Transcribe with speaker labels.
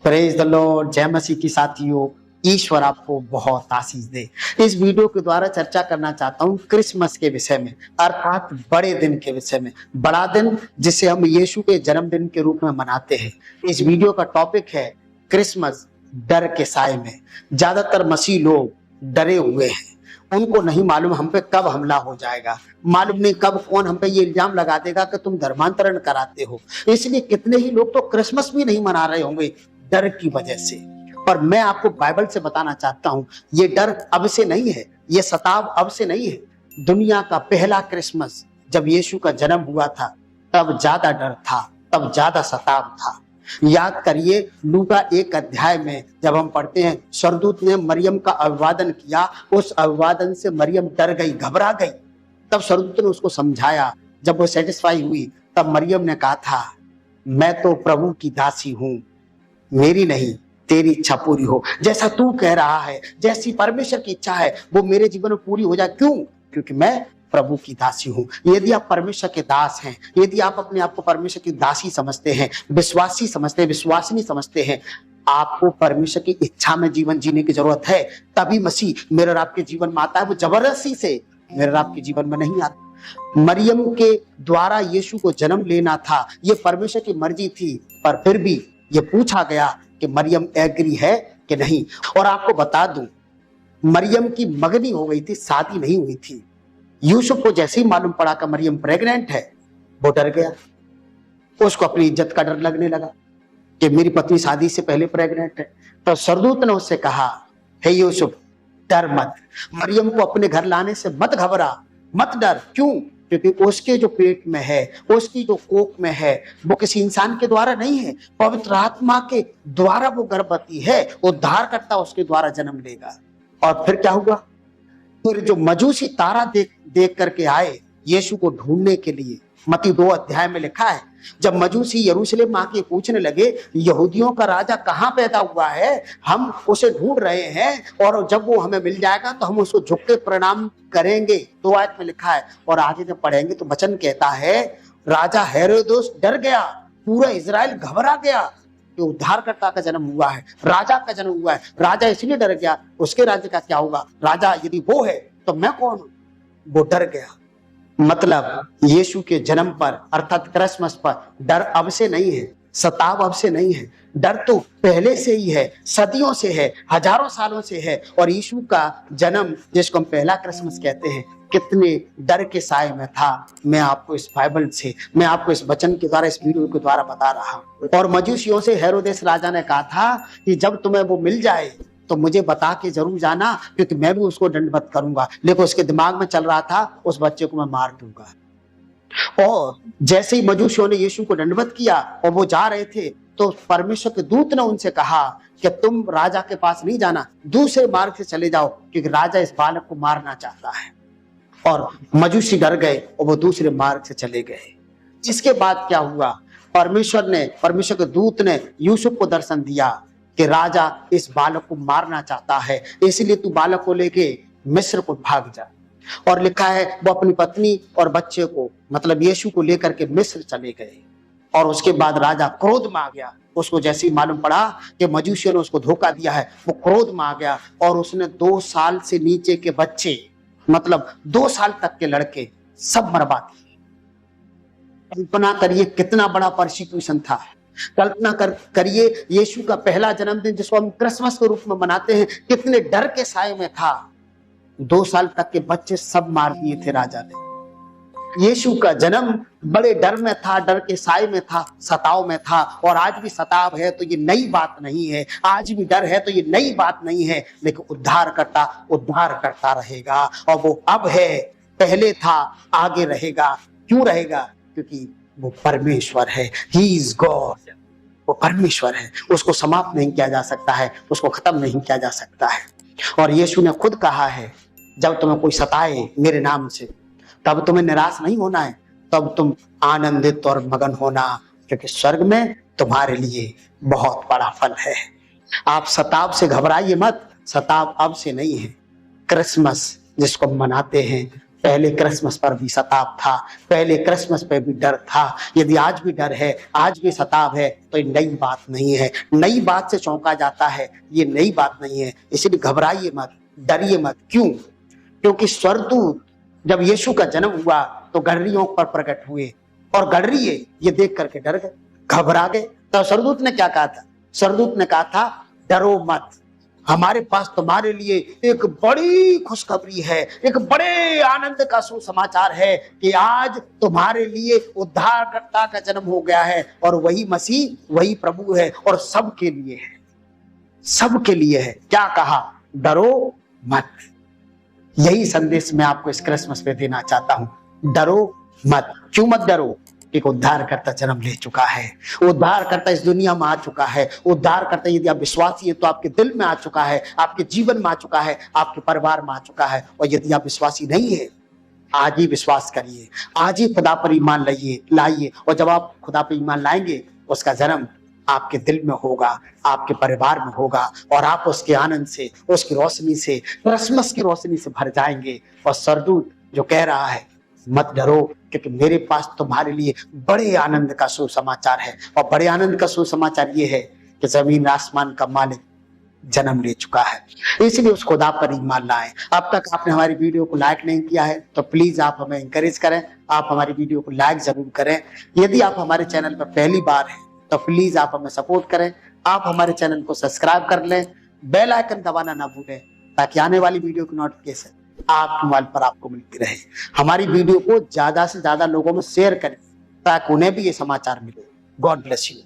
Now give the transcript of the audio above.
Speaker 1: Praise the Lord. जय मसीह की साथियों, ईश्वर आपको बहुत आशीष दे। इस वीडियो के द्वारा चर्चा करना चाहता हूँ क्रिसमस के विषय में, अर्थात बड़े दिन के विषय में। बड़ा दिन जिसे हम यीशु के जन्मदिन के रूप में मनाते हैं। इस वीडियो का टॉपिक है क्रिसमस डर के साए में। ज्यादातर मसीह लोग डरे हुए हैं, उनको नहीं मालूम हम पे कब हमला हो जाएगा, मालूम नहीं कब कौन हम पे ये इल्जाम लगा देगा कि तुम धर्मांतरण कराते हो। इसलिए कितने ही लोग तो क्रिसमस भी नहीं मना रहे होंगे डर की वजह से। पर मैं आपको बाइबल से बताना चाहता हूं, ये डर अब से नहीं है, ये सताव अब से नहीं है। दुनिया का पहला क्रिसमस जब यीशु का जन्म हुआ था तब ज्यादा डर था, तब ज्यादा सताव था। याद करिए लूका 1 अध्याय में जब हम पढ़ते हैं, स्वर्गदूत ने मरियम का अभिवादन किया, उस अभिवादन से मरियम डर गई, घबरा गई। तब स्वर्गदूत ने उसको समझाया, जब वो सेटिस्फाई हुई तब मरियम ने कहा था, मैं तो प्रभु की दासी हूं, मेरी नहीं तेरी इच्छा पूरी हो। जैसा तू कह रहा है, जैसी परमेश्वर की इच्छा है वो मेरे जीवन में पूरी हो जाए। क्यों? क्योंकि मैं प्रभु की दासी हूं। यदि आप परमेश्वर के दास हैं, यदि आप अपने आप को परमेश्वर की दासी समझते हैं, विश्वासी समझते हैं, विश्वासिनी समझते हैं, आपको परमेश्वर की इच्छा में जीवन जीने की जरूरत है। तभी मसीह मेरे और आपके जीवन में आता है। वो जबरदस्ती से मेरे और आपके जीवन में नहीं आता। मरियम के द्वारा यीशु को जन्म लेना था, ये परमेश्वर की मर्जी थी, पर फिर भी ये पूछा गया कि मरियम एग्री है कि नहीं। और आपको बता दूं, मरियम की मगनी हो गई थी, शादी नहीं हुई थी। यूसुफ को जैसे ही मालूम पड़ा कि मरियम प्रेग्नेंट है, वो डर गया। उसको अपनी इज्जत का डर लगने लगा कि मेरी पत्नी शादी से पहले प्रेग्नेंट है। तो स्वर्गदूत ने उससे कहा, हे यूसुफ डर मत, मरियम को अपने घर लाने से मत घबरा, मत डर। क्यों? क्योंकि उसके जो पेट में है, उसकी जो कोख में है, वो किसी इंसान के द्वारा नहीं है, पवित्र आत्मा के द्वारा वो गर्भवती है। उद्धारकर्ता उसके द्वारा जन्म लेगा। और फिर क्या हुआ? फिर जो मजूसी तारा देख करके आए यीशु को ढूंढने के लिए, मत्ती 2 अध्याय में लिखा है, जब मजूसी यरूशलेम आके पूछने लगे, यहूदियों का राजा कहाँ पैदा हुआ है, हम उसे ढूंढ रहे हैं और जब वो हमें मिल जाएगा तो हम उसको झुक के प्रणाम करेंगे। 2 आयत में लिखा है। और आगे जब पढ़ेंगे तो वचन कहता है, राजा हेरोदेस डर गया, पूरा इजराइल घबरा गया कि उद्धारकर्ता का जन्म हुआ है, राजा का जन्म हुआ है। राजा इसलिए डर गया, उसके राज्य का क्या होगा, राजा यदि वो है तो मैं कौन हूं, वो डर गया। मतलब यीशु के जन्म पर अर्थात क्रिसमस पर डर अब से नहीं है, सताव अब से नहीं है। डर तो पहले से ही है, सदियों से है, हजारों सालों से है। और यीशु का जन्म जिसको हम पहला क्रिसमस कहते हैं, कितने डर के साए में था। मैं आपको इस बाइबल से, मैं आपको इस वचन के द्वारा, इस वीडियो के द्वारा बता रहा हूं। और मजूसियों से हेरोदेस राजा ने कहा था कि जब तुम्हें वो मिल जाए तो मुझे बता के जरूर जाना, क्योंकि मैं भी उसको दंडवत करूंगा। लेकिन उसके दिमाग में चल रहा था उस बच्चे को मैं मार दूंगा। और जैसे ही मजूसियों ने यीशु को दंडवत किया और वो जा रहे थे, तो परमेश्वर के दूत ने उनसे कहा कि तुम राजा के पास नहीं जाना, दूसरे मार्ग से चले जाओ, क्योंकि राजा इस बालक को मारना चाहता है। और मजूसी डर गए और वो दूसरे मार्ग से चले गए। इसके बाद क्या हुआ? परमेश्वर के दूत ने यूसुफ को दर्शन दिया कि राजा इस बालक को मारना चाहता है, इसलिए तू बालक को लेके मिस्र को भाग जा। और लिखा है वो अपनी पत्नी और बच्चे को, मतलब यीशु को लेकर के मिस्र चले गए। और उसके बाद राजा क्रोध में आ गया। उसको जैसे ही मालूम पड़ा कि मजूसियों ने उसको धोखा दिया है, वो क्रोध में आ गया और उसने 2 साल से नीचे के बच्चे, मतलब 2 साल तक के लड़के सब मरवा दिए। कल्पना करिए कितना बड़ा परसिक्यूशन था। कल्पना करिए यीशु का पहला जन्मदिन जिसको हम क्रिसमस के रूप में मनाते हैं, कितने डर के साए में था। 2 साल तक के बच्चे सब मार दिए थे राजा ने। यीशु का जन्म बड़े डर में था, डर के साए में था, सताव में था। और आज भी सताव है तो ये नई बात नहीं है, आज भी डर है तो ये नई बात नहीं है। लेकिन उद्धार करता रहेगा। और वो अब है, पहले था, आगे रहेगा। क्यों रहेगा? क्योंकि वो परमेश्वर है। He is God. वो परमेश्वर है, उसको समाप्त नहीं किया जा सकता है, उसको खत्म नहीं किया जा सकता है। और यीशु ने खुद कहा है, जब तुम्हें कोई सताए मेरे नाम से, तब तुम्हें निराश नहीं होना है, तब तुम आनंदित और मगन होना, क्योंकि स्वर्ग में तुम्हारे लिए बहुत बड़ा फल है। आप सताव से घबराइए मत, सताव अब से नहीं है। क्रिसमस जिसको मनाते हैं पहले क्रिसमस पर भी सताव था, पहले क्रिसमस पे भी डर था। यदि आज भी डर है, आज भी सताव है, तो ये नई बात नहीं है। नई बात से चौंका जाता है, ये नई बात नहीं है। इसलिए घबराइए मत, डरिए मत। क्यों? क्योंकि स्वर्गदूत जब यीशु का जन्म हुआ तो गडरियों पर प्रकट हुए, और गडरिये ये देख करके डर गए, घबरा गए। तो स्वर्गदूत ने क्या कहा था? स्वर्गदूत ने कहा था, डरो मत, हमारे पास तुम्हारे लिए एक बड़ी खुशखबरी है, एक बड़े आनंद का सुसमाचार है कि आज तुम्हारे लिए उद्धारकर्ता का जन्म हो गया है, और वही मसीह, वही प्रभु है, और सबके लिए है, सबके लिए है। क्या कहा? डरो मत। यही संदेश मैं आपको इस क्रिसमस पे देना चाहता हूं, डरो मत। क्यों मत डरो? एक उद्धारकर्ता जन्म ले चुका है, उद्धारकर्ता इस दुनिया में आ चुका है। उद्धारकर्ता यदि आप विश्वासी है तो आपके दिल में आ चुका है, आपके जीवन में आ चुका है, आपके परिवार में आ चुका है। और यदि आप विश्वासी नहीं है, आज ही विश्वास करिए, आज ही खुदा पर ईमान लाइए। और जब आप खुदा पर ईमान लाएंगे, उसका जन्म आपके दिल में होगा, आपके परिवार में होगा, और आप उसके आनंद से, उसकी रोशनी से, क्रिसमस की रोशनी से भर जाएंगे। और स्वर्गदूत जो कह रहा है, मत डरो, क्योंकि मेरे पास तुम्हारे लिए बड़े आनंद का सुसमाचार है। और बड़े आनंद का सुसमाचार ये है कि जमीन आसमान का मालिक जन्म ले चुका है। इसलिए उस खुदा पर ईमान लाएं। अब तक आपने हमारी वीडियो को लाइक नहीं किया है तो प्लीज आप हमें इंकरेज करें, आप हमारी वीडियो को लाइक जरूर करें। यदि आप हमारे चैनल पर पहली बार हैं तो प्लीज आप हमें सपोर्ट करें, आप हमारे चैनल को सब्सक्राइब कर लें, बेल आइकन दबाना ना भूलें, ताकि आने वाली वीडियो की नोटिफिकेशन आपके मोबाइल पर आपको मिलती रहे। हमारी वीडियो को ज्यादा से ज्यादा लोगों में शेयर करें ताकि उन्हें भी ये समाचार मिले। God bless you.